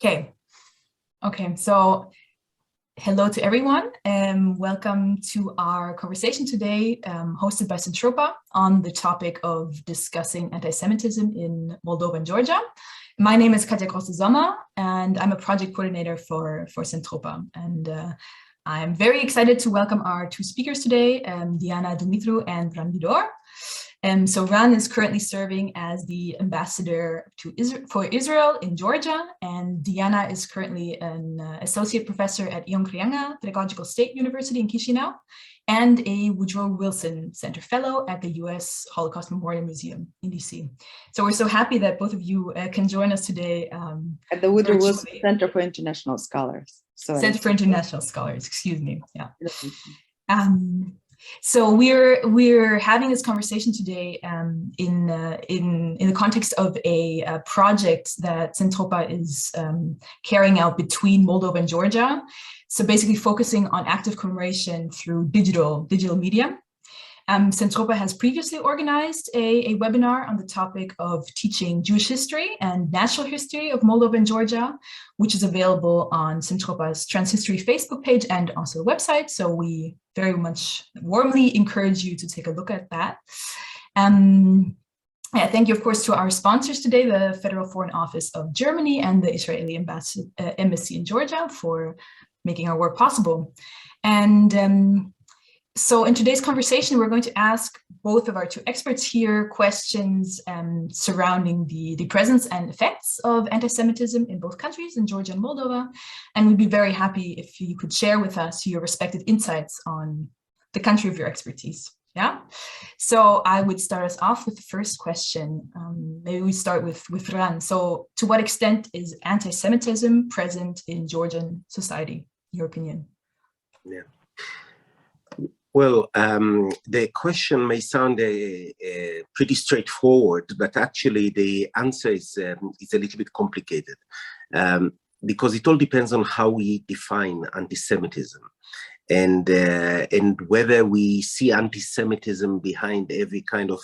Okay, so hello to everyone and welcome to our conversation today, hosted by Centropa on the topic of discussing anti-Semitism in Moldova and Georgia. My name is Katja Grosse-Sommer and I'm a project coordinator for Centropa. And I'm very excited to welcome our two speakers today, Diana Dumitru and Gidor. So Ran is currently serving as the ambassador for Israel in Georgia, and Diana is currently an associate professor at Creanga Pedagogical State University in Chisinau, and a Woodrow Wilson Center Fellow at the U.S. Holocaust Memorial Museum in DC. So we're so happy that both of you can join us today. At the Woodrow Wilson Center for International Scholars. Center for International Scholars, excuse me, yeah. So we're having this conversation today in the context of a project that Centropa is carrying out between Moldova and Georgia. So basically focusing on active commemoration through digital media. Centropa has previously organized a webinar on the topic of teaching Jewish history and natural history of Moldova and Georgia, which is available on Centropa's Trans.History Facebook page and also the website. So we very much warmly encourage you to take a look at that. Thank you, of course, to our sponsors today, the Federal Foreign Office of Germany and the Israeli Embassy in Georgia for making our work possible. And so in today's conversation, we're going to ask both of our two experts here questions surrounding the presence and effects of anti-Semitism in both countries, in Georgia and Moldova. And we'd be very happy if you could share with us your respective insights on the country of your expertise. Yeah. So I would start us off with the first question. Maybe we start with Ran. So to what extent is anti-Semitism present in Georgian society, in your opinion? Yeah. Well, the question may sound pretty straightforward, but actually the answer is a little bit complicated because it all depends on how we define anti-Semitism and whether we see anti-Semitism behind every kind of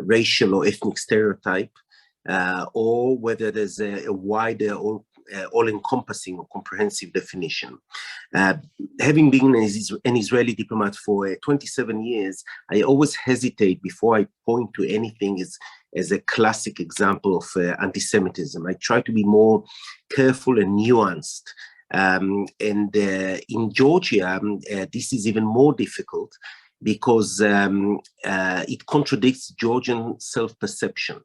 racial or ethnic stereotype, or whether there's a wider or all-encompassing or comprehensive definition. Having been an Israeli diplomat for 27 years, I always hesitate before I point to anything as a classic example of anti-Semitism. I try to be more careful and nuanced. In Georgia, this is even more difficult because it contradicts Georgian self-perception.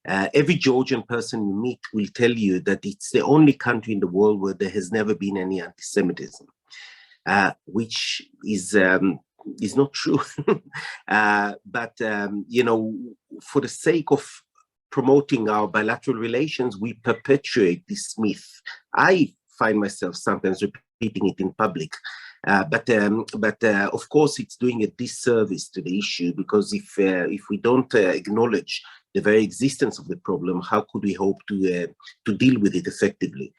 Every Georgian person you meet will tell you that it's the only country in the world where there has never been any anti-Semitism, which is not true. But you know, for the sake of promoting our bilateral relations, we perpetuate this myth. I find myself sometimes repeating it in public. But of course, it's doing a disservice to the issue because if we don't acknowledge the very existence of the problem, how could we hope to deal with it effectively?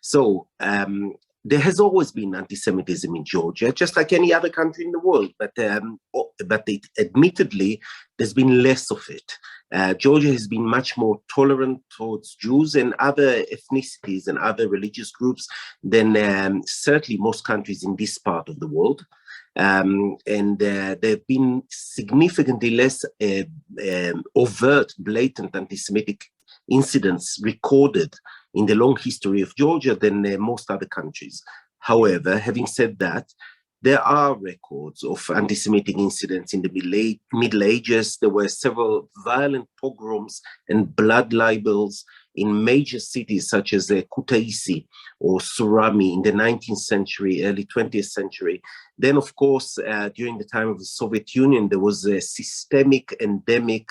So there has always been anti-Semitism in Georgia, just like any other country in the world. But admittedly, there's been less of it. Georgia has been much more tolerant towards Jews and other ethnicities and other religious groups than certainly most countries in this part of the world. There have been significantly less overt, blatant anti-Semitic incidents recorded in the long history of Georgia than most other countries. However, having said that, there are records of anti-Semitic incidents in the Middle Ages. There were several violent pogroms and blood libels in major cities such as Kutaisi or Surami in the 19th century, early 20th century. Then, of course, during the time of the Soviet Union, there was a systemic, endemic,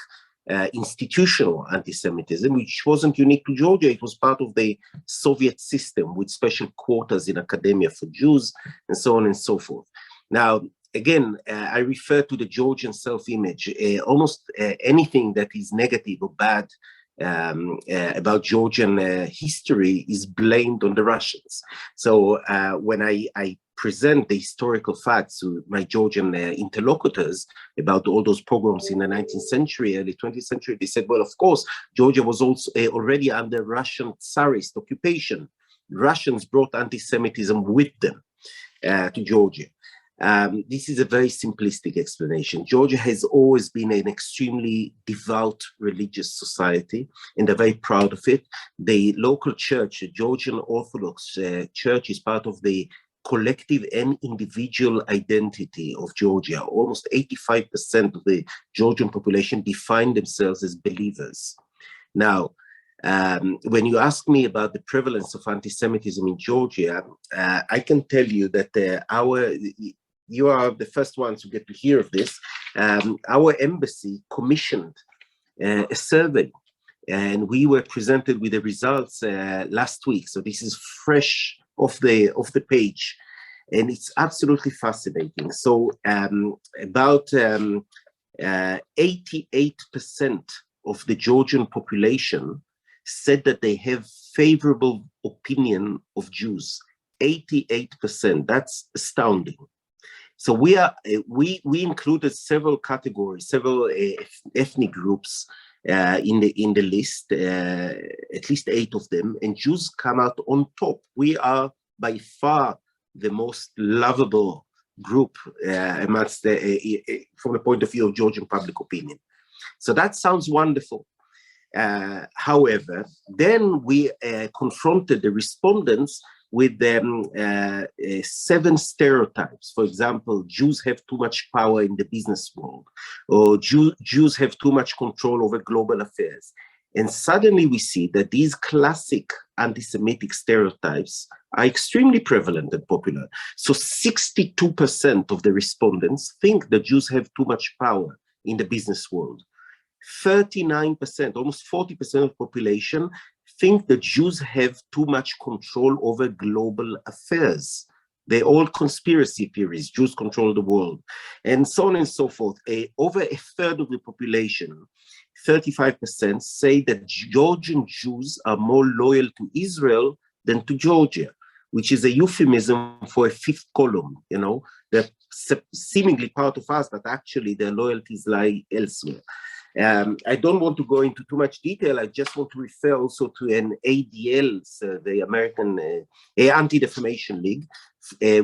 institutional anti-Semitism, which wasn't unique to Georgia. It was part of the Soviet system with special quotas in academia for Jews and so on and so forth. Now, again, I refer to the Georgian self-image. Almost anything that is negative or bad about Georgian history is blamed on the Russians. So when I present the historical facts to my Georgian interlocutors about all those pogroms in the 19th century, early 20th century, they said, well, of course, Georgia was also already under Russian Tsarist occupation. Russians brought anti-Semitism with them to Georgia. This is a very simplistic explanation. Georgia has always been an extremely devout religious society, and they're very proud of it. The local church, the Georgian Orthodox Church, is part of the collective and individual identity of Georgia. Almost 85% of the Georgian population define themselves as believers. Now, when you ask me about the prevalence of anti-Semitism in Georgia, I can tell you that you are the first ones who get to hear of this. Our embassy commissioned a survey, and we were presented with the results last week. So this is fresh off the page, and it's absolutely fascinating. So about 88% of the Georgian population said that they have favorable opinion of Jews. 88%. That's astounding. So we included several categories, several ethnic groups in the list, at least 8 of them, and Jews come out on top. We are by far the most lovable group amongst from the point of view of Georgian public opinion. So that sounds wonderful. However, then we confronted the respondents with 7 stereotypes. For example, Jews have too much power in the business world, or Jews have too much control over global affairs. And suddenly we see that these classic anti-Semitic stereotypes are extremely prevalent and popular. So 62% of the respondents think that Jews have too much power in the business world. 39%, almost 40% of the population think that Jews have too much control over global affairs. They're all conspiracy theories. Jews control the world, and so on and so forth. Over a third of the population, 35%, say that Georgian Jews are more loyal to Israel than to Georgia, which is a euphemism for a fifth column. You know, they're seemingly part of us, but actually their loyalties lie elsewhere. I don't want to go into too much detail. I just want to refer also to an ADL, the American Anti-Defamation League,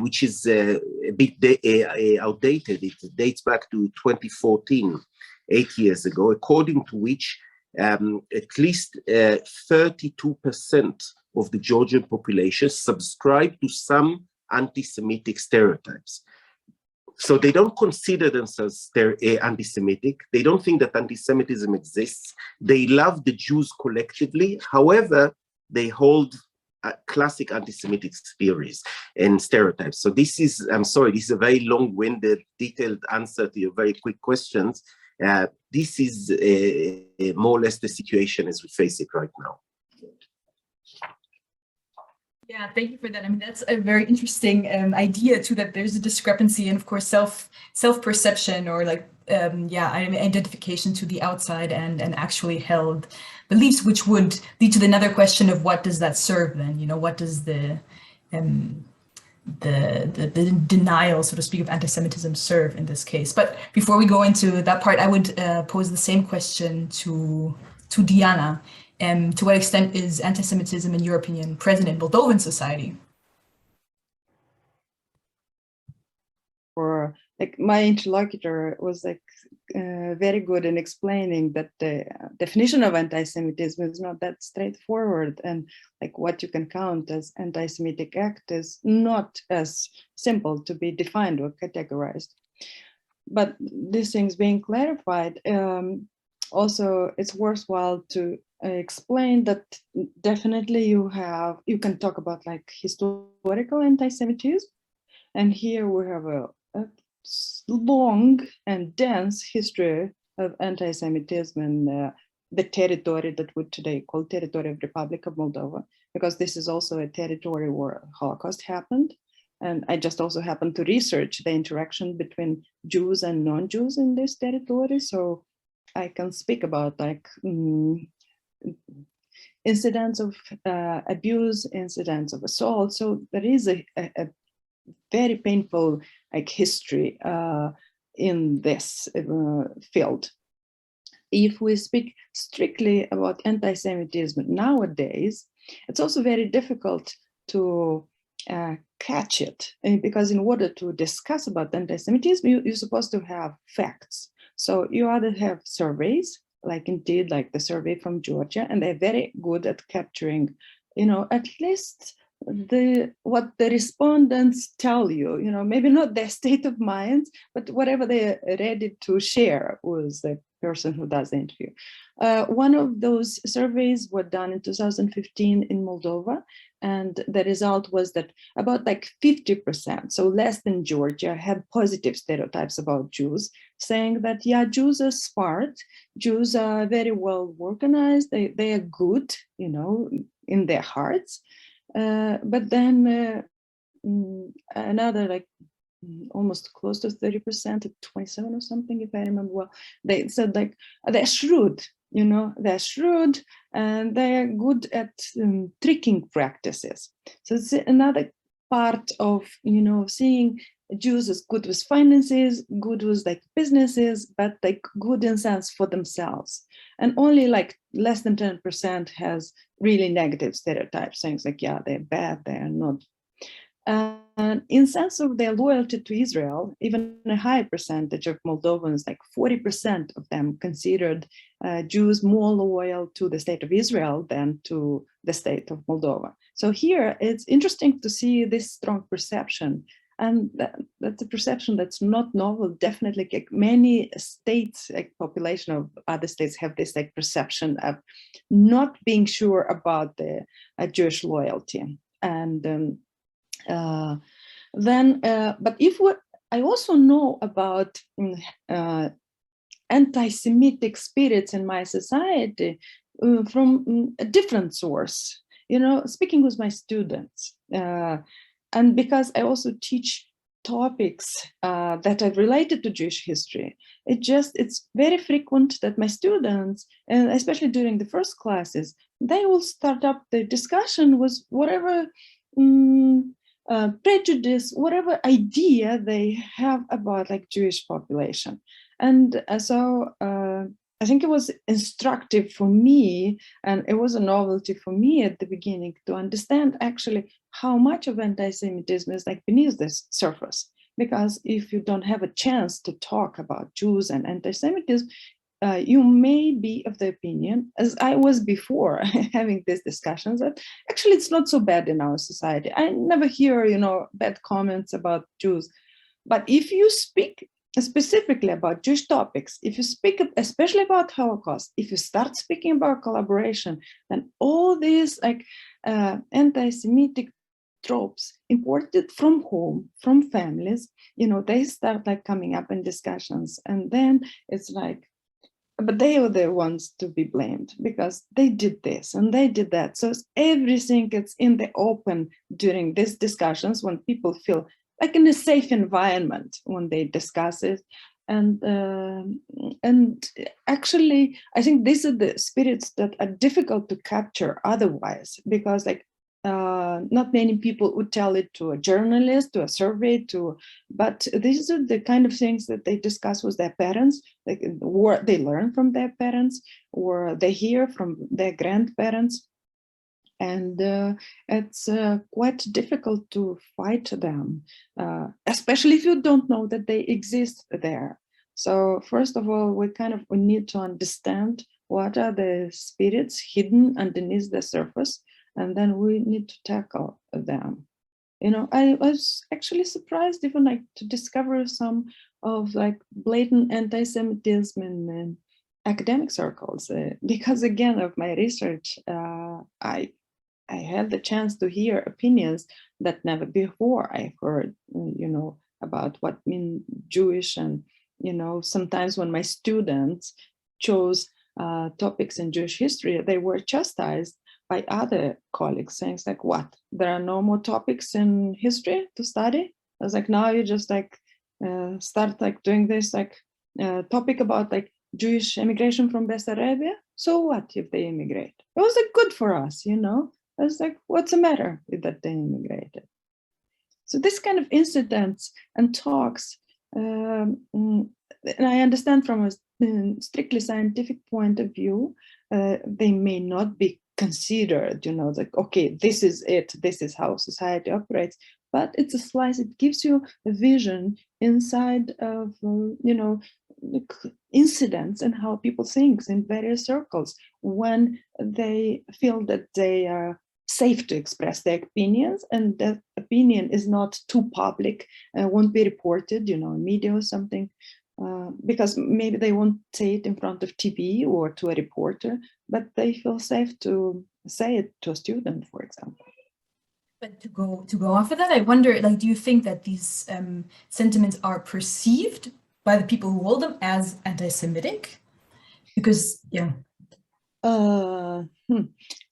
which is a bit outdated. It dates back to 2014, 8 years ago, according to which at least 32% of the Georgian population subscribe to some anti-Semitic stereotypes. So they don't consider themselves anti-Semitic. They don't think that anti-Semitism exists. They love the Jews collectively. However, they hold classic anti-Semitic theories and stereotypes. So this is, I'm sorry, this is a very long-winded, detailed answer to your very quick questions. This is more or less the situation as we face it right now. Yeah, thank you for that. I mean, that's a very interesting idea too, that there's a discrepancy and of course self-perception or like, identification to the outside and actually held beliefs, which would lead to another question of what does that serve then? You know, what does the denial, so to speak, of anti-Semitism serve in this case? But before we go into that part, I would pose the same question to Diana. To what extent is anti-Semitism, in your opinion, present in Moldovan society? Or like my interlocutor was like very good in explaining that the definition of anti-Semitism is not that straightforward, and like what you can count as anti-Semitic act is not as simple to be defined or categorized. But these things being clarified, also it's worthwhile to explain that definitely you can talk about like historical anti-Semitism, and here we have a long and dense history of anti-Semitism in the territory that we today call territory of Republic of Moldova, because this is also a territory where Holocaust happened. And I just also happened to research the interaction between Jews and non-Jews in this territory, so I can speak about like incidents of abuse, incidents of assault. So there is a very painful like history in this field. If we speak strictly about anti-Semitism nowadays, it's also very difficult to catch it, because in order to discuss about anti-Semitism, you're supposed to have facts. So you either have surveys, like indeed like the survey from Georgia, and they're very good at capturing, at least what the respondents tell you, maybe not their state of mind, but whatever they're ready to share with the person who does the interview. One of those surveys were done in 2015 in Moldova, and the result was that about like 50%, so less than Georgia, had positive stereotypes about Jews, saying that, yeah, Jews are smart, Jews are very well organized, they are good, in their hearts. But then another like almost close to 30%, at 27 or something, if I remember well, they said like they're shrewd, they're shrewd and they're good at tricking practices. So it's another part of, seeing Jews as good with finances, good with like businesses, but like good in sense for themselves. And only like less than 10% has really negative stereotypes, things like, yeah, they're bad, they're not. And in sense of their loyalty to Israel, even a high percentage of Moldovans, like 40% of them, considered Jews more loyal to the state of Israel than to the state of Moldova. So here it's interesting to see this strong perception. And that's a perception that's not novel. Definitely, like many states, like population of other states, have this like perception of not being sure about the Jewish loyalty. And but if I also know about anti-Semitic spirits in my society from a different source. Speaking with my students. And because I also teach topics that are related to Jewish history, it's very frequent that my students, and especially during the first classes, they will start up the discussion with whatever prejudice, whatever idea they have about like Jewish population. And so I think it was instructive for me, and it was a novelty for me at the beginning to understand actually how much of anti-Semitism is like beneath the surface. Because if you don't have a chance to talk about Jews and anti-Semitism, you may be of the opinion, as I was before having these discussions, that actually it's not so bad in our society. I never hear, bad comments about Jews. But if you speak specifically about Jewish topics, if you speak especially about Holocaust, if you start speaking about collaboration, then all these like anti-Semitic tropes imported from home, from families, they start like coming up in discussions. And then it's like, but they are the ones to be blamed because they did this and they did that. So everything gets in the open during these discussions when people feel like in a safe environment when they discuss it. And actually, I think these are the spirits that are difficult to capture otherwise, because like not many people would tell it to a journalist, to a survey, but these are the kind of things that they discuss with their parents, or they learn from their parents, or they hear from their grandparents. And it's quite difficult to fight them, especially if you don't know that they exist there. So first of all, we need to understand what are the spirits hidden underneath the surface, and then we need to tackle them. I was actually surprised even like to discover some of like blatant anti-Semitism in academic circles, because again of my research, I had the chance to hear opinions that never before I heard, about what mean Jewish. And, sometimes when my students chose topics in Jewish history, they were chastised by other colleagues, saying like, what, there are no more topics in history to study? I was like, now you just like start like doing this like topic about like Jewish immigration from Bessarabia. So what if they immigrate? It was like good for us, you know. I was like, what's the matter with that they immigrated? So this kind of incidents and talks, and I understand from a strictly scientific point of view, they may not be considered, you know, like, okay, this is it, this is how society operates, but it's a slice, it gives you a vision inside of, you know, incidents and how people think in various circles when they feel that they are safe to express their opinions, and that opinion is not too public, won't be reported, you know, in media or something, because maybe they won't say it in front of TV or to a reporter, but they feel safe to say it to a student, for example. But to go off of that, I wonder, like, do you think that these sentiments are perceived by the people who hold them as anti-Semitic? Because, yeah.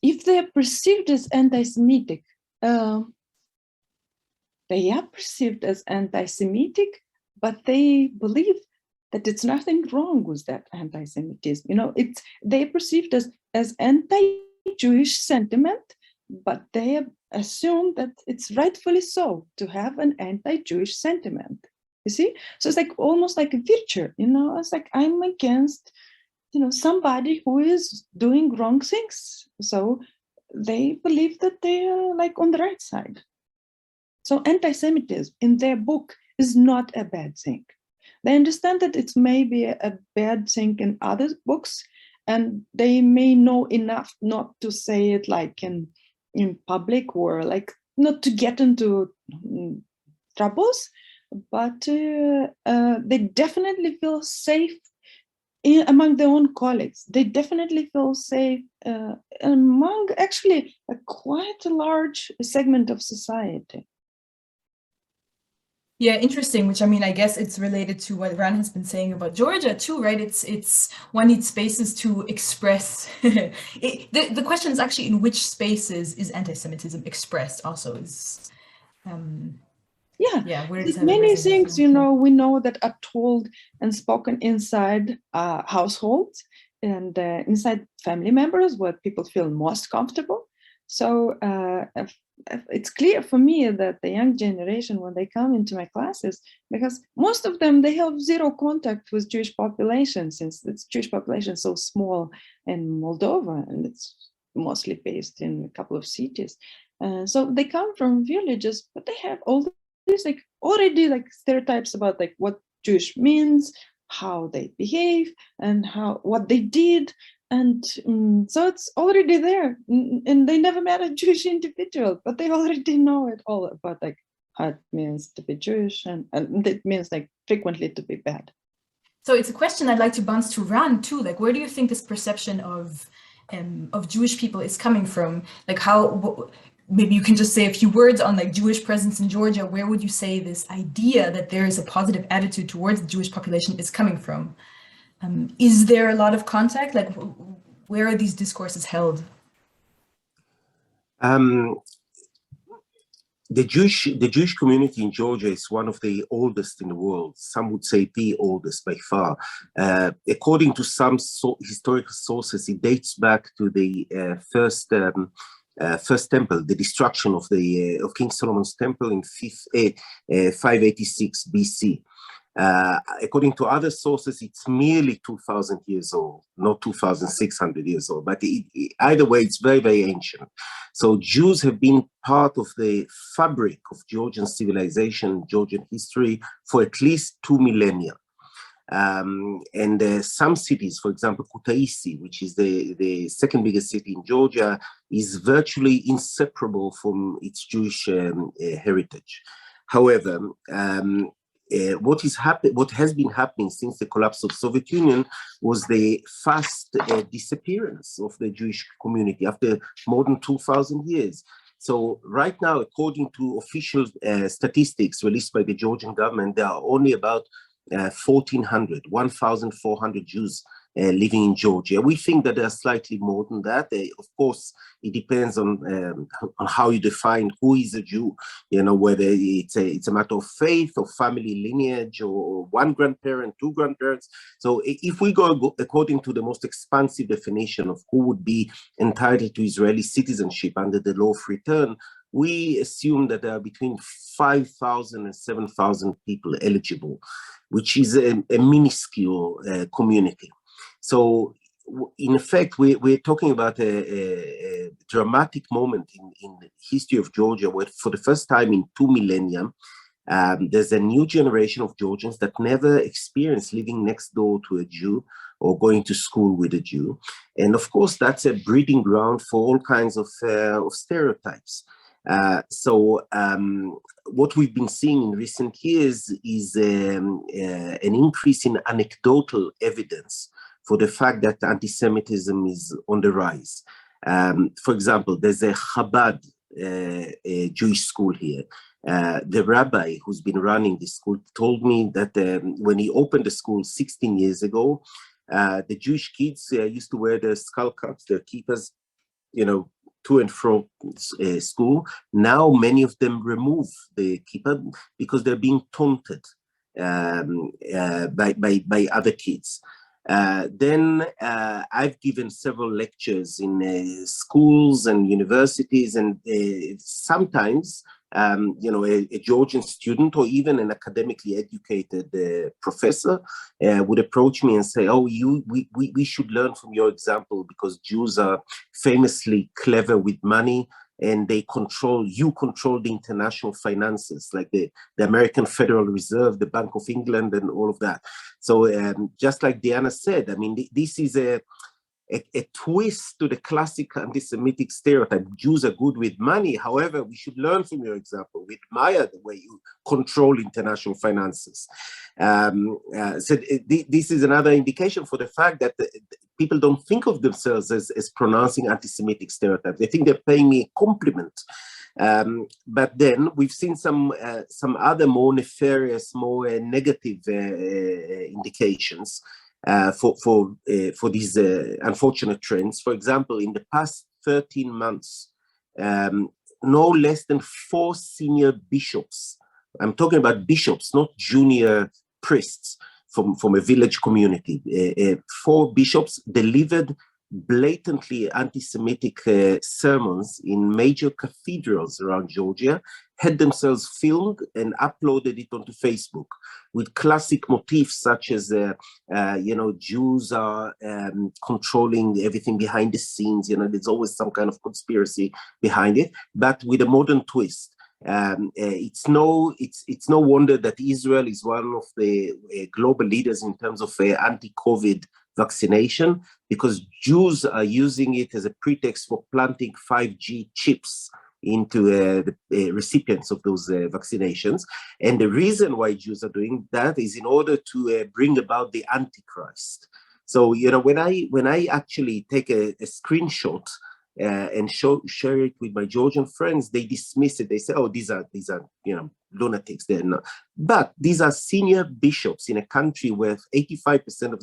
If they're perceived as anti-Semitic, they are perceived as anti-Semitic, but they believe that it's nothing wrong with that anti-Semitism. You know, they're perceived as anti-Jewish sentiment, but they assume that it's rightfully so to have an anti-Jewish sentiment. You see? So it's like almost like a virtue, you know, it's like I'm against, you know, somebody who is doing wrong things. So they believe that they are like on the right side. So anti-Semitism in their book is not a bad thing. They understand that it's maybe a bad thing in other books, and they may know enough not to say it like in public, or like not to get into troubles, but they definitely feel safe among their own colleagues. They definitely feel safe among actually quite a large segment of society. Yeah, interesting, which I mean, I guess it's related to what Ran has been saying about Georgia too, right? It's one needs spaces to express. The question is actually in which spaces is anti-Semitism expressed also is, yeah, where does that many things, you know, we know that are told and spoken inside households and inside family members where people feel most comfortable. So it's clear for me that the young generation, when they come into my classes, because most of them, they have zero contact with Jewish population, since the Jewish population is so small in Moldova, and it's mostly based in a couple of cities. So they come from villages, but they have all these like already like stereotypes about like what Jewish means, how they behave, and what they did. And so it's already there, and they never met a Jewish individual, but they already know it all about like how it means to be Jewish, and it means like frequently to be bad. So it's a question I'd like to bounce to Ran too. Like, where do you think this perception of Jewish people is coming from? Like, how? Maybe you can just say a few words on like Jewish presence in Georgia. Where would you say this idea that there is a positive attitude towards the Jewish population is coming from? Is there a lot of contact? Like, where are these discourses held? The Jewish community in Georgia is one of the oldest in the world. Some would say the oldest by far. According to some historical sources, it dates back to the first temple, the destruction of King Solomon's temple in 586 BC. According to other sources, it's merely 2,000 years old, not 2,600 years old. But either way, it's very, very ancient. So Jews have been part of the fabric of Georgian civilization, Georgian history, for at least 2 millennia. And some cities, for example, Kutaisi, which is the second biggest city in Georgia, is virtually inseparable from its Jewish heritage. However, what has been happening since the collapse of the Soviet Union was the fast disappearance of the Jewish community after more than 2,000 years. So right now, according to official statistics released by the Georgian government, there are only about 1,400 Jews living in Georgia. We think that there are slightly more than that. Of course, it depends on how you define who is a Jew, whether it's a matter of faith or family lineage or one grandparent, two grandparents. So if we go according to the most expansive definition of who would be entitled to Israeli citizenship under the law of return, we assume that there are between 5,000 and 7,000 people eligible, which is a minuscule community. So, in effect, we're talking about a dramatic moment in the history of Georgia, where for the first time in 2 millennia, there's a new generation of Georgians that never experienced living next door to a Jew or going to school with a Jew. And of course, that's a breeding ground for all kinds of stereotypes. What we've been seeing in recent years is an increase in anecdotal evidence for the fact that anti-Semitism is on the rise. For example, there's a Chabad Jewish school here. The rabbi who's been running this school told me that when he opened the school 16 years ago, the Jewish kids used to wear their skull caps, their kippahs, to and from school. Now many of them remove the kippah because they're being taunted by other kids. Then I've given several lectures in schools and universities, and sometimes a Georgian student or even an academically educated professor would approach me and say, "Oh, we should learn from your example because Jews are famously clever with money, and you control the international finances, like the American Federal Reserve, the Bank of England, and all of that." So just like Diana said, I mean, this is a twist to the classic anti-Semitic stereotype. Jews are good with money. However, we should learn from your example. We admire the way you control international finances. So this is another indication for the fact that people don't think of themselves as pronouncing anti-Semitic stereotypes. They think they're paying me a compliment. But then we've seen some other more nefarious, more negative indications for these unfortunate trends. For example, in the past 13 months, no less than 4 senior bishops, I'm talking about bishops, not junior priests from a village community, 4 bishops delivered blatantly anti-Semitic sermons in major cathedrals around Georgia, had themselves filmed and uploaded it onto Facebook with classic motifs such as, Jews are controlling everything behind the scenes. There's always some kind of conspiracy behind it, but with a modern twist. It's no wonder that Israel is one of the global leaders in terms of anti-COVID vaccination, because Jews are using it as a pretext for planting 5G chips into the recipients of those vaccinations. And the reason why Jews are doing that is in order to bring about the Antichrist. So, when I actually take a screenshot and share it with my Georgian friends, they dismiss it. They say, "Oh, these are lunatics." They're not. But these are senior bishops in a country where 85%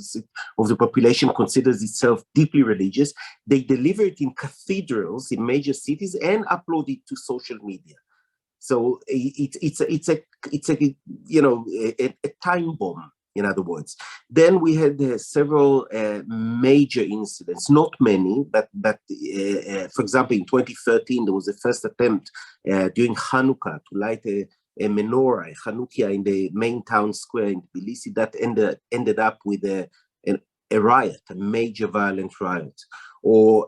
of the population considers itself deeply religious. They deliver it in cathedrals in major cities and upload it to social media. So it's a time bomb, in other words. Then we had several major incidents, not many, but for example, in 2013, there was the first attempt during Hanukkah to light a menorah, Chanukia, in the main town square in Tbilisi. That ended up with a riot, a major violent riot. Or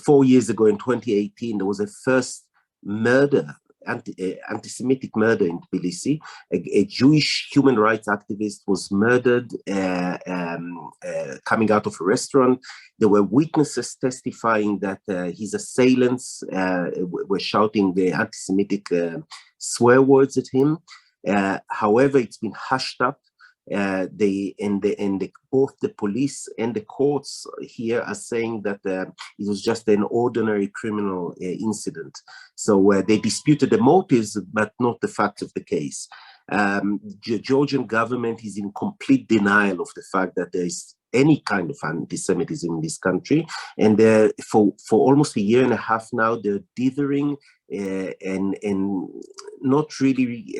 4 years ago in 2018, there was a first murder, anti-Semitic murder in Tbilisi. A Jewish human rights activist was murdered coming out of a restaurant. There were witnesses testifying that his assailants were shouting the anti-Semitic swear words at him. However, it's been hushed up. Both the police and the courts here are saying that it was just an ordinary criminal incident. So they disputed the motives, but not the facts of the case. The Georgian government is in complete denial of the fact that there is any kind of anti-Semitism in this country. And for almost a year and a half now, they're dithering and not really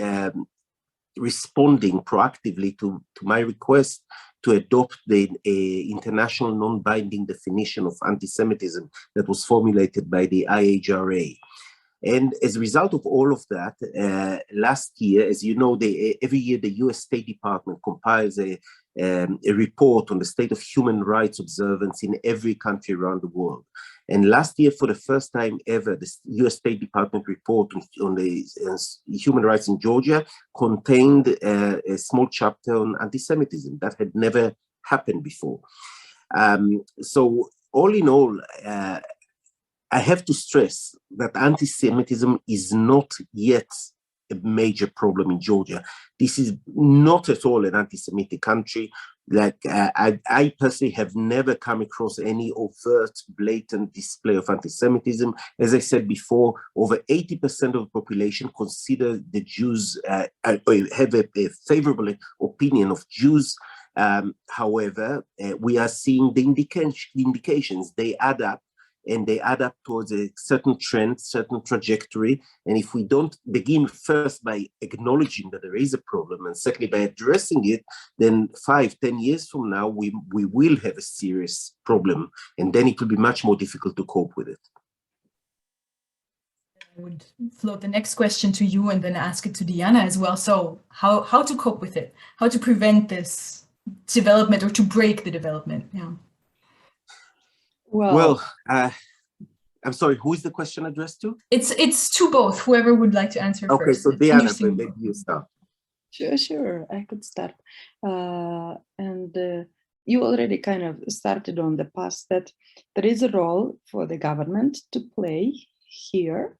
responding proactively to my request to adopt the international non-binding definition of anti-Semitism that was formulated by the IHRA. And as a result of all of that, last year, as you know, every year the US State Department compiles a report on the state of human rights observance in every country around the world. And last year, for the first time ever, the US State Department report on the human rights in Georgia contained a small chapter on anti-Semitism. That had never happened before. So all in all, I have to stress that anti-Semitism is not yet a major problem in Georgia. This is not at all an anti-Semitic country. Like I personally have never come across any overt, blatant display of anti-Semitism. As I said before, over 80% of the population consider the Jews, have a favorable opinion of Jews. However, we are seeing the indications, they add up. And they add up towards a certain trend, certain trajectory. And if we don't begin first by acknowledging that there is a problem, and secondly by addressing it, then 5-10 years from now, we will have a serious problem. And then it will be much more difficult to cope with it. I would float the next question to you and then ask it to Diana as well. So how to cope with it? How to prevent this development or to break the development? Yeah. Well, I'm sorry, who is the question addressed to? It's to both, whoever would like to answer first. Okay, so Diana, maybe you start. Sure, I could start. You already kind of started on the path that there is a role for the government to play here,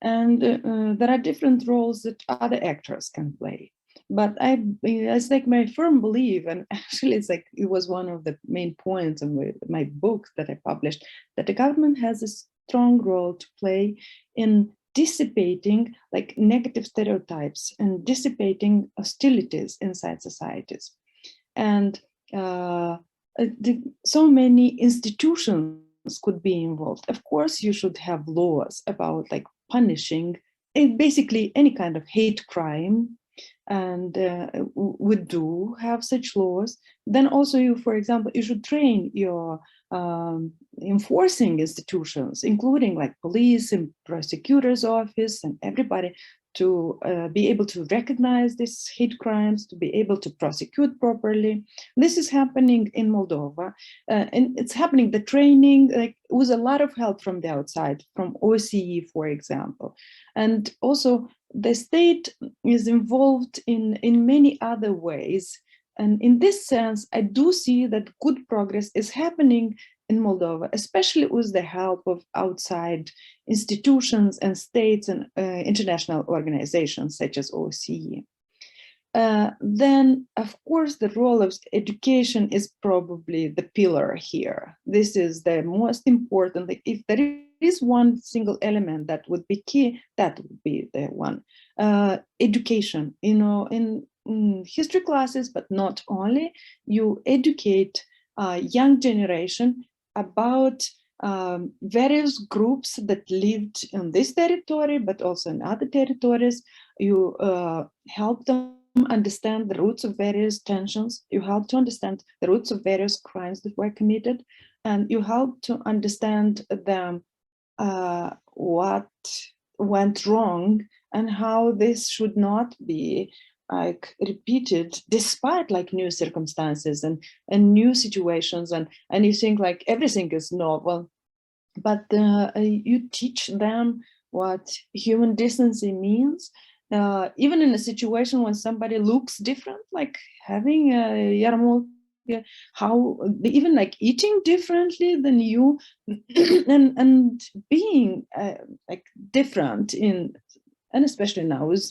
and there are different roles that other actors can play. But it's like my firm belief, and actually it's like it was one of the main points in my book that I published, that the government has a strong role to play in dissipating like negative stereotypes and dissipating hostilities inside societies. And so many institutions could be involved. Of course, you should have laws about like punishing basically any kind of hate crime. And we do have such laws. Then also you, for example, you should train your enforcing institutions, including like police and prosecutor's office and everybody, to be able to recognize these hate crimes, to be able to prosecute properly. This is happening in Moldova, and it's happening, the training, like, with a lot of help from the outside, from OSCE, for example. And also the state is involved in many other ways. And in this sense, I do see that good progress is happening in Moldova, especially with the help of outside institutions and states and international organizations such as OSCE. Then, of course, the role of education is probably the pillar here. This is the most important. If there is one single element that would be key, that would be the one. Education, you know, in history classes, but not only, you educate young generation about various groups that lived in this territory, but also in other territories. You help them understand the roots of various tensions. You help to understand the roots of various crimes that were committed, and you help to understand them what went wrong and how this should not be like repeated despite like new circumstances and new situations, and you think like everything is novel, but you teach them what human decency means, even in a situation when somebody looks different, like having a yarmulke, how even like eating differently than you, and being like different in, and especially now with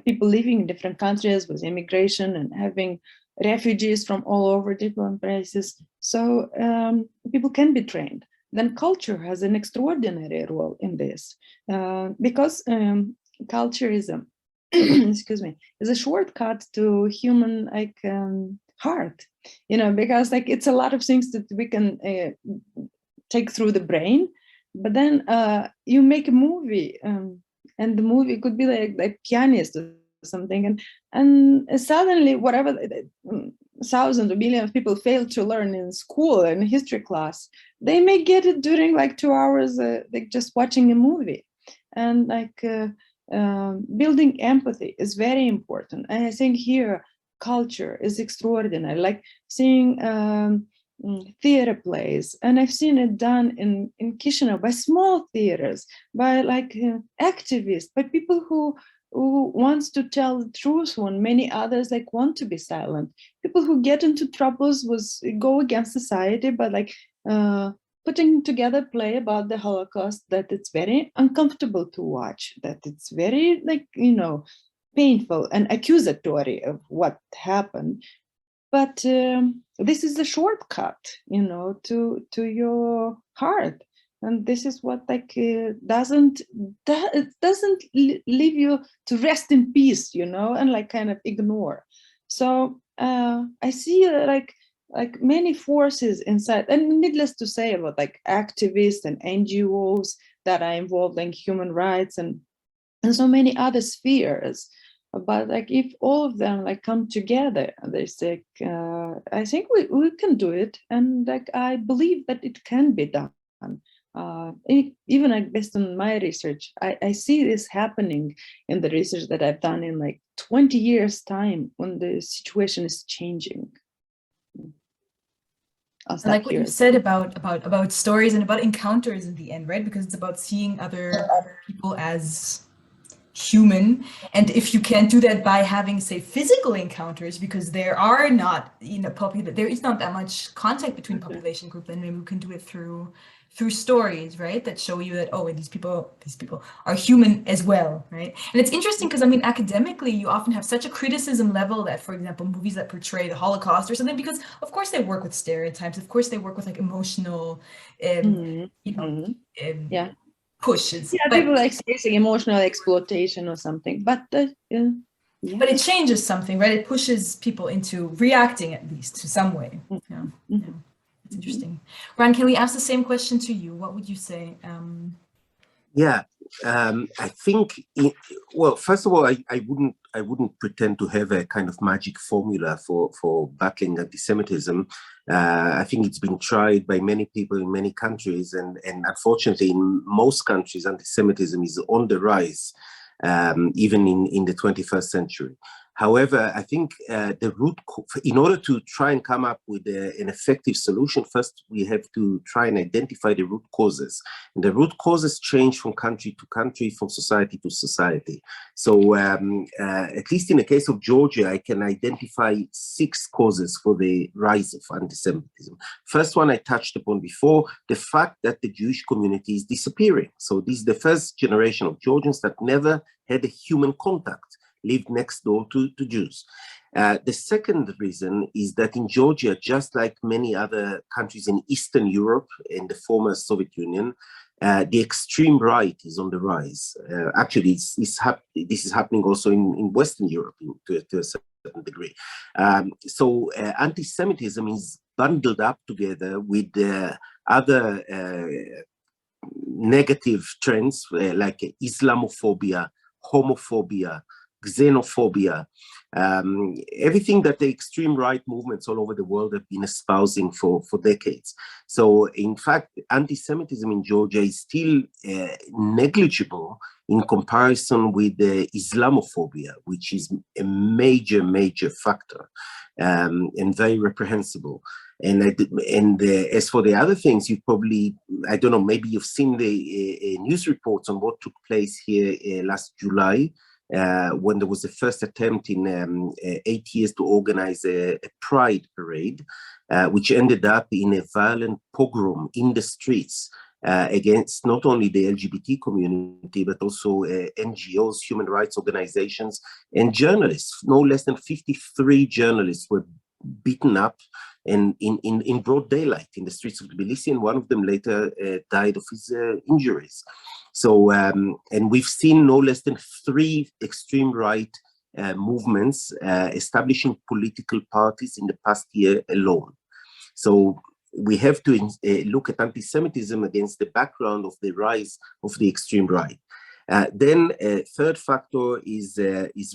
people living in different countries with immigration and having refugees from all over different places. So people can be trained. Then culture has an extraordinary role in this, because culture is a excuse me, is a shortcut to human like heart. you know, because like it's a lot of things that we can take through the brain, but then you make a movie, and the movie could be like Pianist or something, and suddenly whatever thousands or millions of people fail to learn in school and history class, they may get it during like 2 hours like just watching a movie. And like building empathy is very important, and I think here culture is extraordinary, like seeing theater plays, and I've seen it done in Chisinau by small theaters, by like activists, by people who wants to tell the truth when many others like want to be silent, people who get into troubles go against society, but like putting together a play about the Holocaust that it's very uncomfortable to watch, that it's very like, you know, painful and accusatory of what happened. But this is a shortcut, you know, to your heart. And this is what like doesn't leave you to rest in peace, you know, and like kind of ignore. So I see like many forces inside, and needless to say about like activists and NGOs that are involved in human rights and so many other spheres. But like if all of them like come together, they say, I think we can do it, and like I believe that it can be done. Even like based on my research, I see this happening in the research that I've done in like 20 years time when the situation is changing. I like what you said about stories and about encounters in the end, right? Because it's about seeing other people as human, and if you can't do that by having, say, physical encounters, because there are not, you know, there is not that much contact between population groups, then maybe we can do it through stories, right, that show you that, oh, these people are human as well, right? And it's interesting because I mean, academically, you often have such a criticism level that, for example, movies that portray the Holocaust or something, because of course they work with stereotypes, of course they work with like emotional, you know, yeah, pushes. Yeah, but, people like facing emotional exploitation or something, but yeah. But it changes something, right? It pushes people into reacting at least to some way. Yeah, yeah. It's interesting. Ran, can we ask the same question to you? What would you say? Yeah, I think. Well, first of all, I wouldn't pretend to have a kind of magic formula for battling anti-Semitism. I think it's been tried by many people in many countries, and unfortunately, in most countries, anti-Semitism is on the rise, even in the 21st century. However, I think in order to try and come up with an effective solution, first we have to try and identify the root causes. And the root causes change from country to country, from society to society. So at least in the case of Georgia, I can identify 6 causes for the rise of anti-Semitism. First one I touched upon before, the fact that the Jewish community is disappearing. So this is the first generation of Georgians that never had a human contact, lived next door to Jews. The second reason is that in Georgia, just like many other countries in Eastern Europe and the former Soviet Union, the extreme right is on the rise. Actually, this is happening also in Western Europe to a certain degree. So anti-Semitism is bundled up together with other negative trends like Islamophobia, homophobia, xenophobia, everything that the extreme right movements all over the world have been espousing for decades. So in fact, anti-Semitism in Georgia is still negligible in comparison with the Islamophobia, which is a major factor and very reprehensible. And as for the other things, you probably, I don't know, maybe you've seen the news reports on what took place here last July, when there was the first attempt in 8 years to organize a pride parade, which ended up in a violent pogrom in the streets against not only the LGBT community, but also NGOs, human rights organizations, and journalists. No less than 53 journalists were beaten up and in broad daylight in the streets of Tbilisi, and one of them later died of his injuries. So, and we've seen no less than 3 extreme right movements establishing political parties in the past year alone. So we have to look at anti-Semitism against the background of the rise of the extreme right. Then a third factor is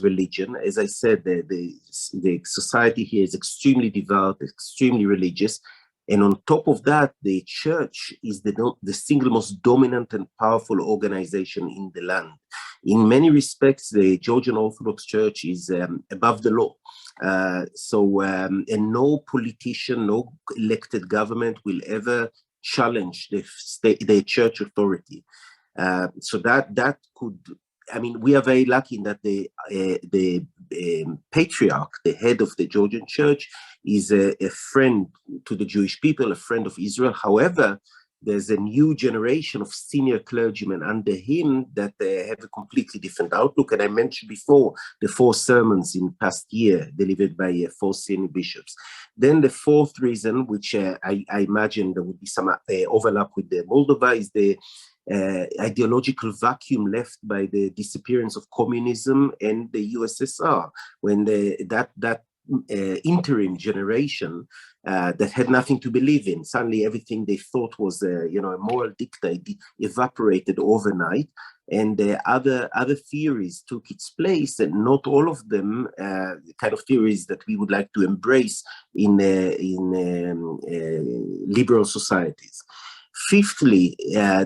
religion. As I said, the society here is extremely devout, extremely religious. And on top of that, the church is the single most dominant and powerful organization in the land. In many respects, the Georgian Orthodox Church is above the law. And no politician, no elected government will ever challenge the church authority. So that could, I mean, we are very lucky in that the patriarch, the head of the Georgian church, is a friend to the Jewish people, a friend of Israel. However, there's a new generation of senior clergymen under him that have a completely different outlook. And I mentioned before the 4 sermons in past year delivered by 4 senior bishops. Then the fourth reason, which I imagine there would be some overlap with the Moldova, is the ideological vacuum left by the disappearance of communism and the USSR, when that interim generation that had nothing to believe in, suddenly everything they thought was a moral dictate evaporated overnight, and other theories took its place, and not all of them kind of theories that we would like to embrace in liberal societies. Fifthly,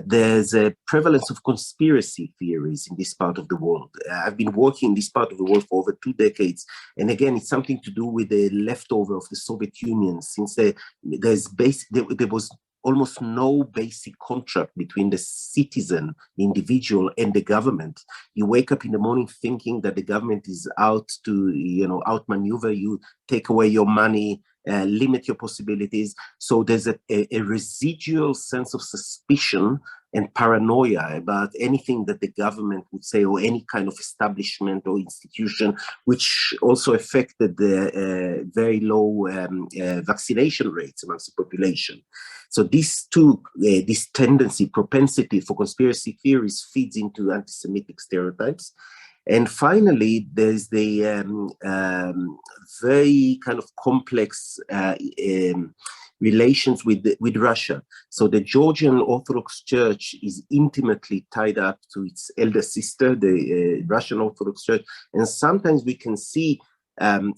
there's a prevalence of conspiracy theories in this part of the world. I've been working in this part of the world for over 2 decades. And again, it's something to do with the leftover of the Soviet Union, since there was almost no basic contract between the citizen, the individual, and the government. You wake up in the morning thinking that the government is out to, outmaneuver you, take away your money, limit your possibilities. So there's a residual sense of suspicion and paranoia about anything that the government would say, or any kind of establishment or institution, which also affected the very low vaccination rates amongst the population. So this tendency, propensity for conspiracy theories feeds into anti-Semitic stereotypes. And finally, there's the very kind of complex relations with Russia. So the Georgian Orthodox Church is intimately tied up to its elder sister, the Russian Orthodox Church. And sometimes we can see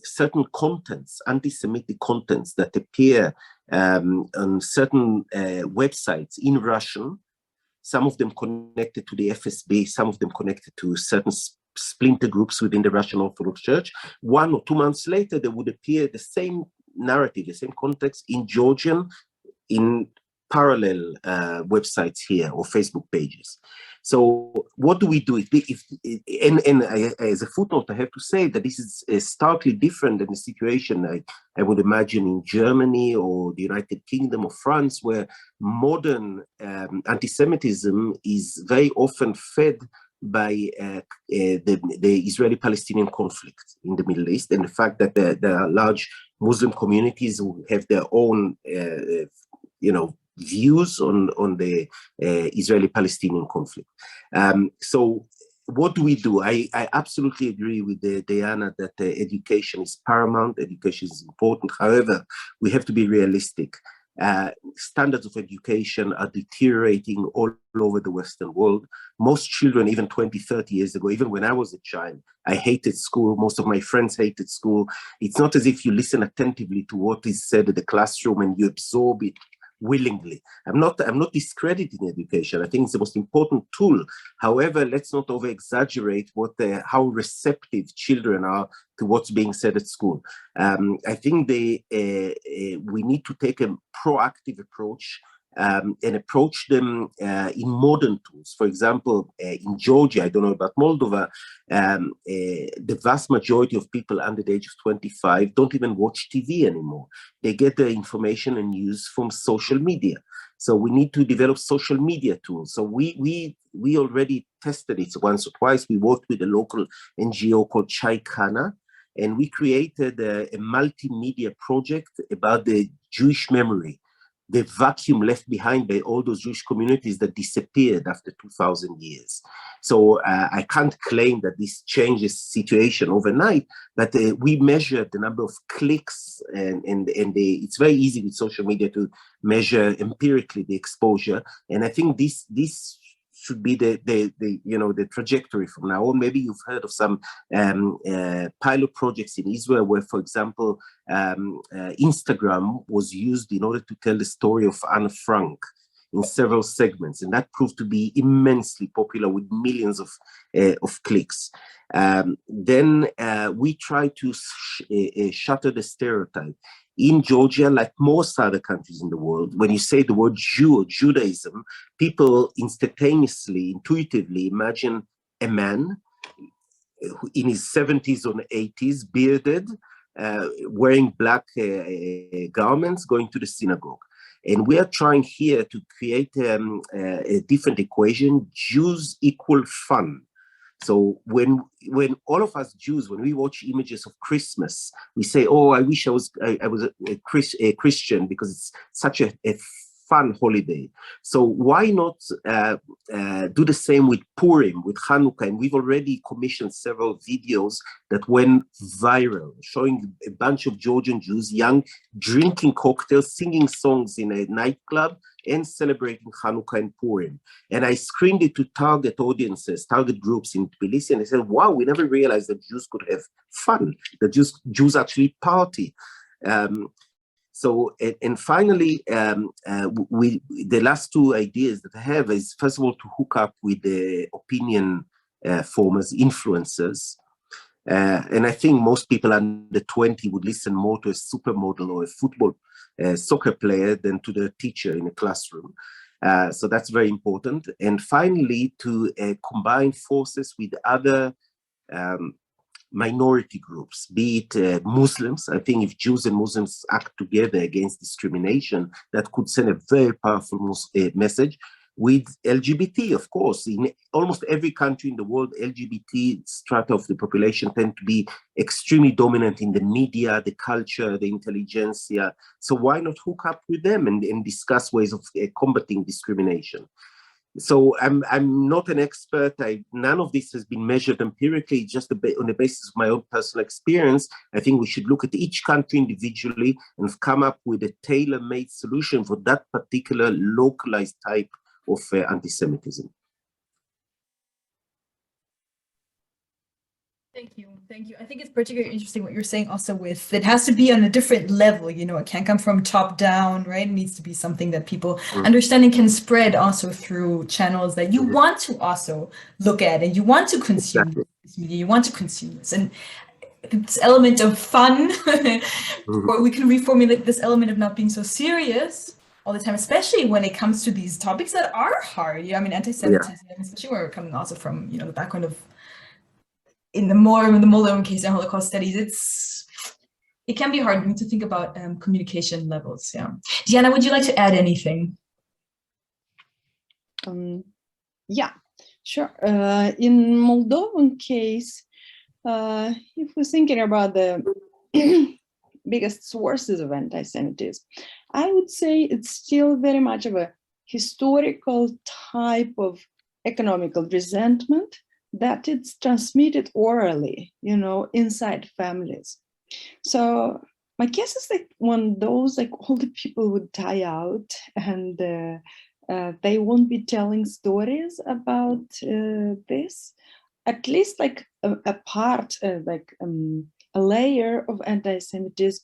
certain contents, anti-Semitic contents that appear on certain websites in Russian, some of them connected to the FSB, some of them connected to certain splinter groups within the Russian Orthodox Church. 1 or 2 months later, there would appear the same narrative, the same context in Georgian, in parallel websites here or Facebook pages. So what do we do? As a footnote, I have to say that this is starkly different than the situation I would imagine in Germany or the United Kingdom or France, where modern anti-Semitism is very often fed by the Israeli-Palestinian conflict in the Middle East, and the fact that there are large Muslim communities who have their own, views on the Israeli-Palestinian conflict. So what do we do? I absolutely agree with Diana that education is paramount, education is important. However, we have to be realistic. Standards of education are deteriorating all over the Western world. Most children, even 20, 30 years ago, even when I was a child, I hated school. Most of my friends hated school. It's not as if you listen attentively to what is said in the classroom and you absorb it willingly. I'm not discrediting education. I think it's the most important tool. However, let's not over exaggerate how receptive children are to what's being said at school. I think we need to take a proactive approach and approach them in modern tools. For example, in Georgia, I don't know about Moldova, the vast majority of people under the age of 25 don't even watch TV anymore. They get their information and news from social media. So we need to develop social media tools. So we already tested it once or twice. We worked with a local NGO called Chaikana, and we created a multimedia project about the Jewish memory. the vacuum left behind by all those Jewish communities that disappeared after 2,000 years. So I can't claim that this changes situation overnight, but we measured the number of clicks, and it's very easy with social media to measure empirically the exposure. And I think this should be the trajectory from now on. Maybe you've heard of some pilot projects in Israel where, for example, Instagram was used in order to tell the story of Anne Frank in several segments, and that proved to be immensely popular with millions of clicks. Then we try to shatter the stereotype. In Georgia, like most other countries in the world, when you say the word Jew or Judaism, people instantaneously, intuitively imagine a man in his 70s or 80s, bearded, wearing black garments, going to the synagogue. And we are trying here to create a different equation. Jews equal fun. So when all of us Jews, when we watch images of Christmas, we say, "Oh, I wish I was a Christian because it's such a fun holiday." So why not do the same with Purim, with Hanukkah? And we've already commissioned several videos that went viral, showing a bunch of Georgian Jews, young, drinking cocktails, singing songs in a nightclub, and celebrating Hanukkah and Purim. And I screened it to target audiences, target groups in Tbilisi, and I said, wow, we never realized that Jews could have fun, that Jews actually party. So, and finally, the last two ideas that I have is, first of all, to hook up with the opinion formers, influencers. And I think most people under 20 would listen more to a supermodel or a football soccer player than to the teacher in a classroom. So that's very important. And finally, to combine forces with other minority groups, be it Muslims. I think if Jews and Muslims act together against discrimination, that could send a very powerful message. With LGBT, of course, in almost every country in the world, LGBT strata of the population tend to be extremely dominant in the media, the culture, the intelligentsia. So why not hook up with them and discuss ways of combating discrimination? So I'm not an expert. None of this has been measured empirically, just on the basis of my own personal experience. I think we should look at each country individually and come up with a tailor-made solution for that particular localized type of anti-Semitism. Thank you. Thank you. I think it's particularly interesting what you're saying also with, it has to be on a different level, you know, it can't come from top down, right? It needs to be something that people understand and can spread also through channels that you want to also look at and you want to consume this media, you want to consume this. And this element of fun, or we can reformulate this element of not being so serious all the time, especially when it comes to these topics that are hard. Yeah, I mean, anti-Semitism, especially where we're coming also from, you know, the background of, in the Moldovan case and Holocaust studies, it can be hard. We need to think about communication levels. Yeah, Diana, would you like to add anything? Yeah, sure. In Moldovan case, if we're thinking about the biggest sources of anti-Semitism, I would say it's still very much of a historical type of economical resentment that it's transmitted orally, you know, inside families. So my guess is that when those older people would die out and they won't be telling stories about this, at least a part, a layer of anti-Semitism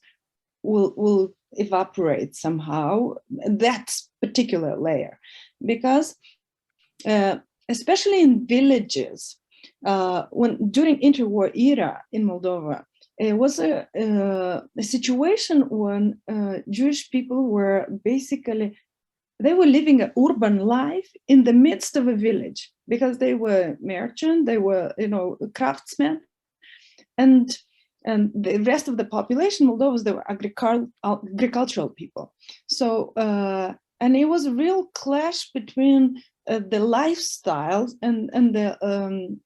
will evaporate somehow, that particular layer, because especially in villages, during interwar era in Moldova, it was a situation when Jewish people were basically, they were living an urban life in the midst of a village, because they were merchants, they were, you know, craftsmen, and the rest of the population, Moldovans, they were agricultural people. So, and it was a real clash between the lifestyles and the,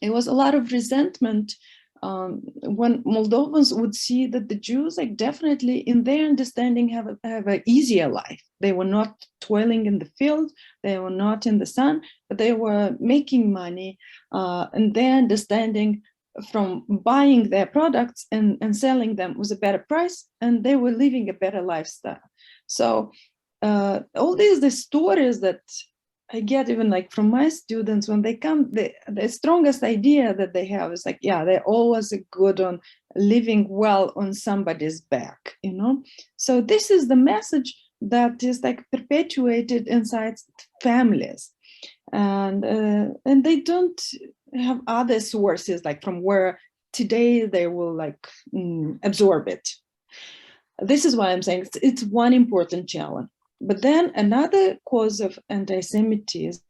it was a lot of resentment when Moldovans would see that the Jews, like, definitely in their understanding have an easier life. They were not toiling in the field, they were not in the sun, but they were making money, and their understanding from buying their products and selling them was a better price, and they were living a better lifestyle. So all the stories that I get even like from my students when they come, the strongest idea that they have is like, yeah, they're always good on living well on somebody's back, you know? So this is the message that is like perpetuated inside families. And they don't have other sources like from where today they will like absorb it. This is why I'm saying it's one important challenge. But then another cause of anti-Semitism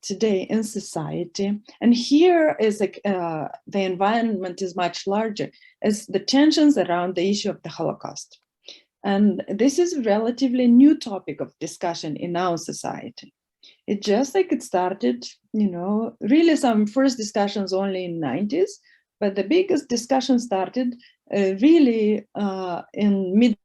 today in society, and here is like the environment is much larger, is the tensions around the issue of the Holocaust. And this is a relatively new topic of discussion in our society. It just like it started, you know, really some first discussions only in the 90s, but the biggest discussion started really in mid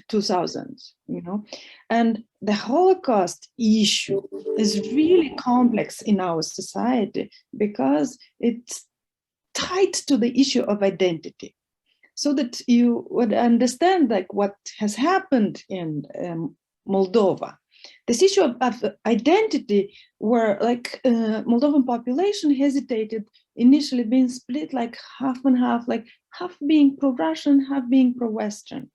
2000s, you know, and the Holocaust issue is really complex in our society because it's tied to the issue of identity. So that you would understand like what has happened in Moldova. This issue of identity, where like Moldovan population hesitated, initially being split like half and half, like half being pro-Russian, half being pro-Western.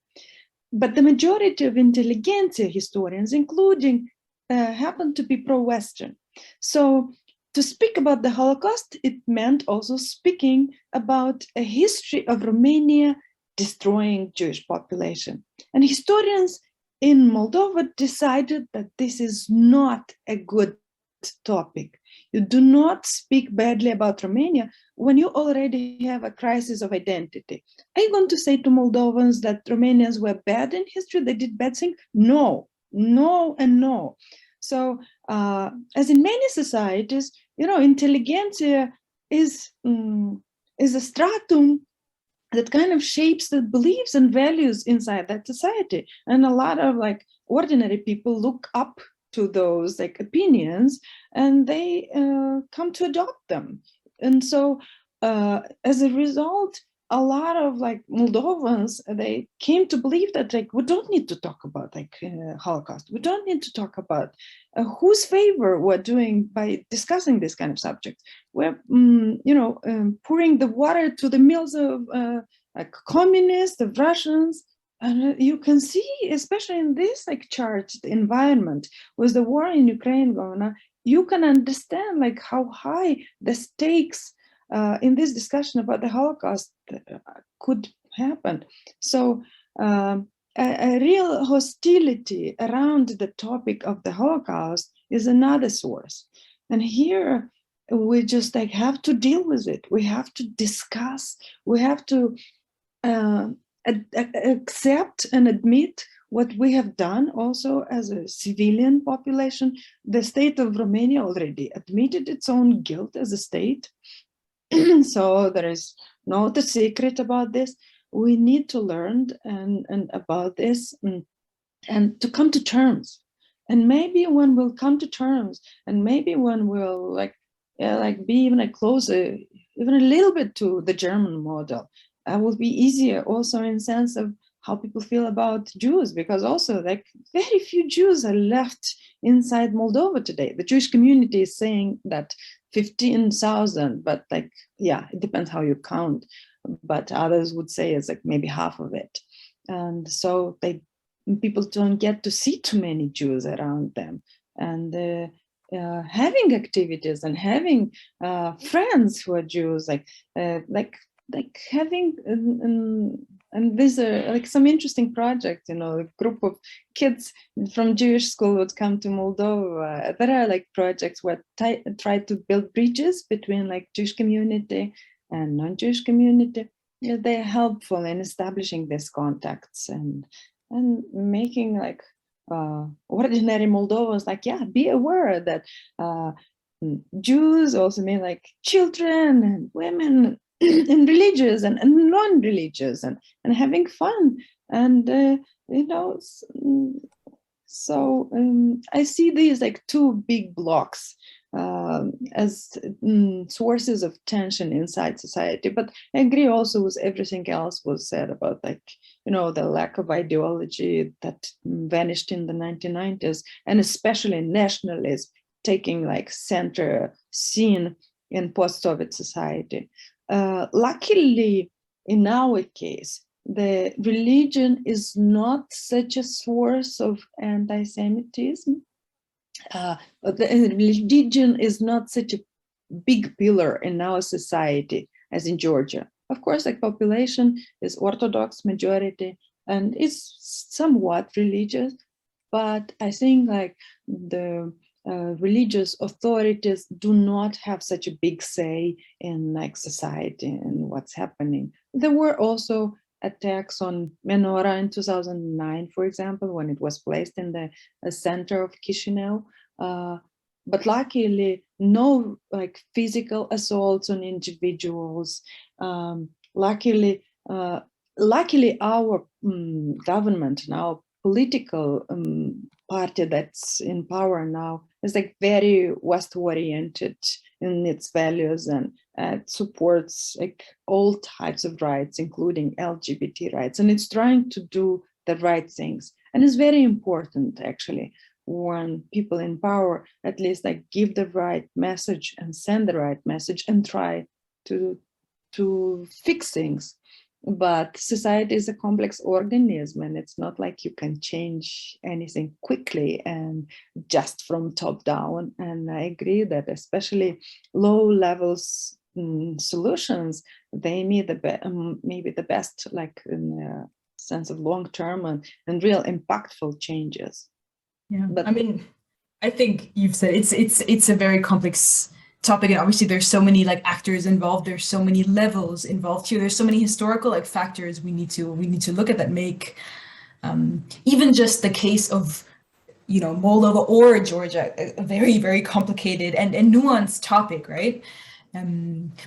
But the majority of intelligentsia historians, including, happened to be pro-Western. So to speak about the Holocaust, it meant also speaking about a history of Romania destroying Jewish population. And historians in Moldova decided that this is not a good topic. You do not speak badly about Romania when you already have a crisis of identity. Are you going to say to Moldovans that Romanians were bad in history, they did bad things? No, no, and no. So as in many societies, you know, intelligentsia is a stratum that kind of shapes the beliefs and values inside that society. And a lot of like ordinary people look up to those like opinions and they come to adopt them. And so as a result, a lot of like Moldovans, they came to believe that like we don't need to talk about like Holocaust. We don't need to talk about whose favor we're doing by discussing this kind of subject. We're you know, pouring the water to the mills of like communists, of Russians. And you can see, especially in this like charged environment with the war in Ukraine going on, you can understand like how high the stakes in this discussion about the Holocaust could happen. So a real hostility around the topic of the Holocaust is another source. And here we just like have to deal with it. We have to discuss, we have to accept and admit what we have done also as a civilian population. The state of Romania already admitted its own guilt as a state. So there is no secret about this. We need to learn and about this and to come to terms. And maybe when we'll come to terms, and maybe when we'll like be even closer, even a little bit to the German model, will be easier also in sense of how people feel about Jews, because also like very few Jews are left inside Moldova today. The Jewish community is saying that 15,000, but like, yeah, it depends how you count, but others would say it's like maybe half of it. And so people don't get to see too many Jews around them. And having activities and having friends who are Jews, like having and these are like some interesting projects, you know, a group of kids from Jewish school would come to Moldova. There are like projects where try to build bridges between like Jewish community and non-Jewish community. Yeah, they're helpful in establishing these contacts and making like ordinary Moldovans like, yeah, be aware that Jews also mean like children and women and religious and non-religious and having fun. And, you know, so I see these like two big blocks as sources of tension inside society. But I agree also with everything else was said about, like, you know, the lack of ideology that vanished in the 1990s, and especially nationalism taking like center scene in post-Soviet society. Luckily, in our case, the religion is not such a source of anti-Semitism. The religion is not such a big pillar in our society as in Georgia. Of course, the population is Orthodox majority and is somewhat religious, but I think like the religious authorities do not have such a big say in like society and what's happening. There were also attacks on menorah in 2009, for example, when it was placed in the center of Chisinau. But luckily, no like physical assaults on individuals. Luckily, our government and our political party that's in power now is like very West-oriented in its values, and supports like all types of rights, including LGBT rights, and it's trying to do the right things. And it's very important, actually, when people in power at least like give the right message and send the right message and try to fix things. But society is a complex organism, and it's not like you can change anything quickly and just from top down. And I agree that especially low levels solutions, they need maybe the best, like in the sense of long-term and real impactful changes. Yeah, but I mean, I think you've said it's a very complex topic, and obviously there's so many like actors involved, there's so many levels involved here, there's so many historical like factors we need to look at that make even just the case of, you know, Moldova or Georgia a very, very complicated and nuanced topic, right?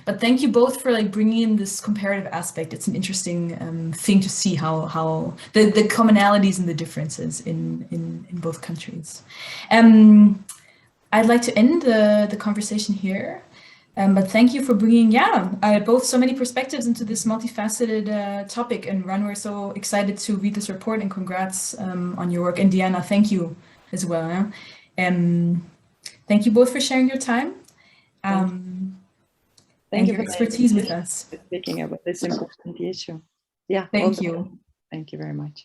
But thank you both for like bringing in this comparative aspect. It's an interesting thing to see how the commonalities and the differences in both countries. I'd like to end the conversation here, but thank you for bringing, both so many perspectives into this multifaceted topic. And Ran, we're so excited to read this report, and congrats on your work. And Diana, thank you as well. Thank you both for sharing your time and your expertise with us. Speaking about this important issue. Yeah, thank you. Thank you very much.